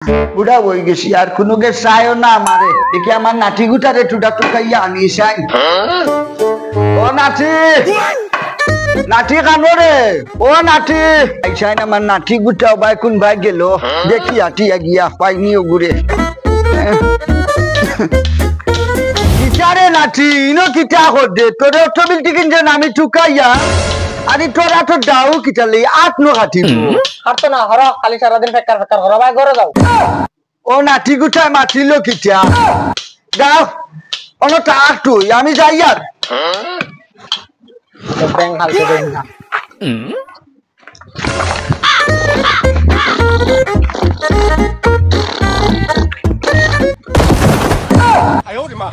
বুড়া হয়ে গেছি আর কোনো গে চায়ও না আমারে দেখি আমার নাতি গুটারে টুটা টুকাইয়া আনি চাই ও নাতি নাতি কানো রে ও নাতি আইসাই না আমার নাতি গুটাও ভাই কোন ভাই গেল দেখি আটিয়া গিয়া পাইনি ওগুরে কিটারে নাতি ইনো কিটা দে তোরে অটোবিল টিকিন যে আমি টুকাইয়া আরে তোরা তো দাও কিটালে আট নো কাটিব হারতো না হর খালি সারা দিন ফেকার ফেকার হর ভাই ঘরে যাও ও নাতি গুটায় মাতিল কিটা দাও অন টাক তুই আমি যাই আর ব্যাং হালতে দেন না আয়ো রে মা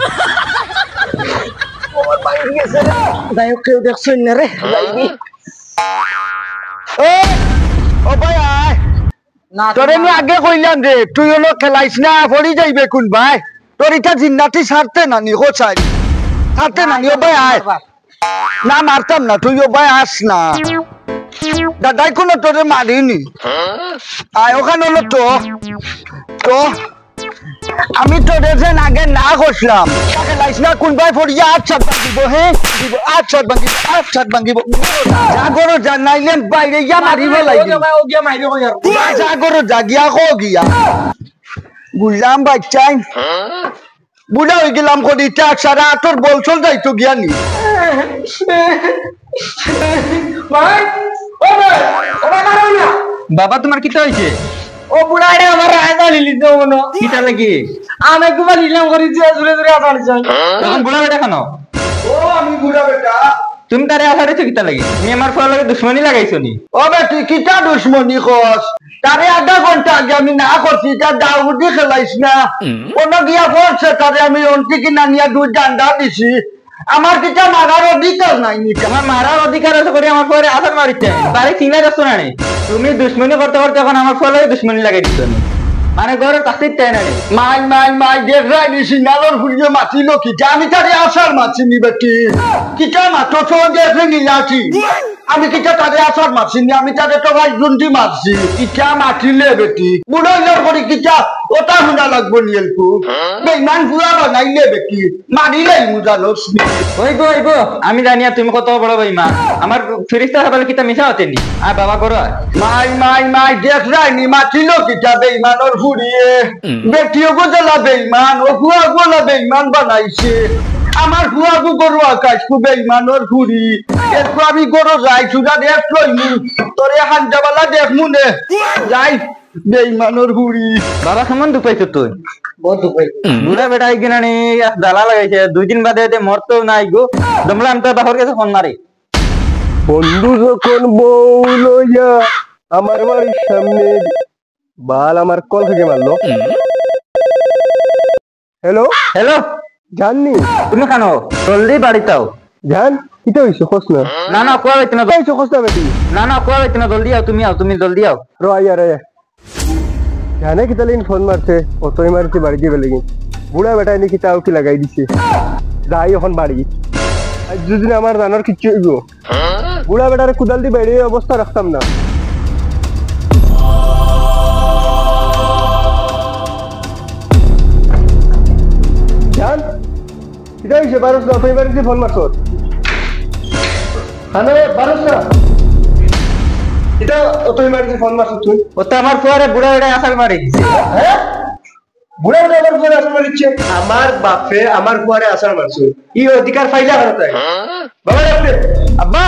ওর বাইরে গেছে রে দায়ক কেউ দেখছই না রে যাইবি ও ভাই আয় না তোরে আমি আগে কইলাম রে তুই হলো খেলাইস না পড়ি যাইবে কোন ভাই তোর এটা জিন্নাতি ছাড়তে না নি হোচাই ছাড়তে না নি ও ভাই আয় না মারতাম না তুই ও ভাই আস না দাদাই কোনো তোরে মারিনি আয় ওখানে হলো তো আমি তোরে যেন আগে না করছিলাম খেলাইস না কোন ভাই পড়িয়া আট ছাট ভাঙিব হ্যাঁ দিব আট ছাট ভাঙিব যা করো যা নাইলে বাইরে গিয়া মারিব লাগিব ও গিয়া মাইরে কই আর যা করো যা গিয়া কো গিয়া গুলাম বাচ্চাই বুড়া হয়ে গেলাম কদিটা সারা তোর বলছল যাইতো গিয়ানি ভাই ও ভাই ও ভাই মারো না বাবা তোমার কিটা হইছে ও বুড়া রে আমার রায়দা লিলি তো মনো কিটা লাগি আমি কুমা নিলাম করি যে জুরে জুরে আসার চাই তখন বুড়া বেটা খানো ও আমি বুড়া বেটা তুমি তারে আসারে কিটা লাগি তুমি আমার ফল লাগে দুশ্মনী লাগাইছো নি ও বেটি কিটা দুশ্মনী কস তারে আধা ঘন্টা আগে আমি না করছি তা দাউদি খেলাইস না কোনো গিয়া পড়ছে তারে আমি অন্তি কিনা নিয়ে দুই ডান্ডা দিছি আমার কিটা মারার অধিকার নাই নিটা তোমার মারার অধিকার আছে করে আমার পরে আসার মারিতে বাড়ি চিনা যাচ্ছ না নি তুমি দুশ্মনী করতে করতে এখন আমার ফল লাগে দুশ্মনী লাগাই দিচ্ছ নি মানে ঘরের কাছে তাই না নি মাই দেখ রাই নিছি নালর ফুলিয়ে মাতিল কিটা আমি তারে আসার মাছিনি বেটি কিটা মাতো তো দেখে নিলাছি আমি কিটা তারে আসার মাছিনি আমি তারে তো ভাই জুন্টি মারছি কিটা মাতিলে বেটি বুড়াইলার করে কিটা ওটা শুনা লাগবো নিয়েলকু বেইমান পুরা বানাইলে বেটি মারিলেই মুজানোস হইব আমি জানি আর তুমি কত বড় ভাই মা আমার ফিরিস্তা হবালে কিটা মিশা হতেনি আর বাবা করো মাই দেখ রাই নি মাতিল কিটা বেইমানর ফুরিয়ে বেটিও গোজলা বেইমান ও হুয়া গোলা বেইমান বানাইছে আমার হুয়াগু গরু আকাশ কু বেইমানর ফুরি এরপর আমি গরু যাই সুদা দেখ লইনি তোরে হান্ডাবালা দেখ মুনে যাই বেইমানর ফুরি বাবা কেমন দুপাইছো তুই বহুত দুপাই বুড়া বেটা কিনা নি জ্বালা লাগাইছে 2 দিন বাদে মরতো নাই গো দমলাম তো বাহর কাছে ফোন মারি বন্ধু যখন বউ লইয়া আমার বাড়ির সামনে বাল আমার কল থেকে মারলো হ্যালো জাননি তুমি খানো জলদি বাড়িতাও জান কিটা হইছে খোঁজ না না কোয়া হইতে না হইছে খোঁজ না বেটি না কোয়া হইতে না জলদি আও তুমি জলদি আও র আয়া জানে কিটা লিন ফোন মারছে অতই মারছে বাড়ি দিয়ে বেলে বুড়া বেটা এনে কিটা কি লাগাই দিছে যাই এখন বাড়ি আজ যদি আমার জানার কিচ্ছু হইব বুড়া বেটারে কুদাল দি বাইরে অবস্থা রাখতাম না জান কিটা হইছে বারোস না অতই বাড়ি দিয়ে ফোন মারছ হানো বারোস না এটা অতই বাড়ি দিয়ে ফোন মারছ তুই ওটা আমার ফুয়ারে বুড়া বেটা আসার মারি দিছে হ্যাঁ বুড়া বেটা আমার ফুয়ারে আসার মারিচ্ছে আমার বাপে আমার ফুয়ারে আসার মারছ ই অধিকার ফাইলা করতে বাবা আপনি আব্বা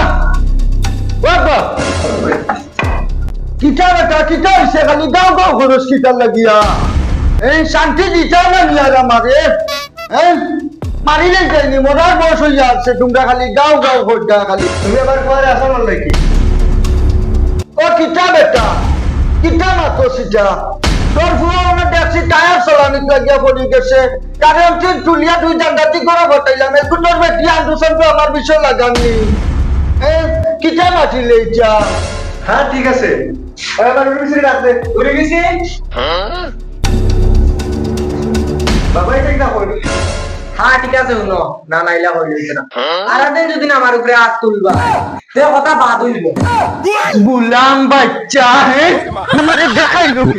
ও আব্বা কিটা বেটা কিটা হইছে খালি গাও খরচ কিটা লাগিয়া এই শান্তি দিতা না নিয়ার আমারে হ্যাঁ মারিলে যায়নি মরার বয়স হইয়া আছে তোমরা খালি গাও ভোটটা খালি তুমি আমার ফুয়ারে আসার মারলে কি ও কিটা বেটা কিটা মাতো সিটা তোর ফুয়া ওনা দেখছি টায়ার চালানি লাগিয়া পড়ে গেছে তারে আমি তুলিয়া দুই ডান্ডাতি করে বটাইলাম এখন তোর বেটি আন্দোলন তো আমার বিষয় লাগাননি কিটা মাতিলে ইটা হ্যাঁ ঠিক আছে আমার উড়ে রাখতে উড়ে গেছি বাবা এটা কি না করি হ্যাঁ ঠিক আছে শুনো না নাইলা হইল না আর দিন যদি না আমার উপরে হাত তুলবা তে কথা বাদ হইব গুলাম বাচ্চা হ্যাঁ আমারে দেখাইলো কি?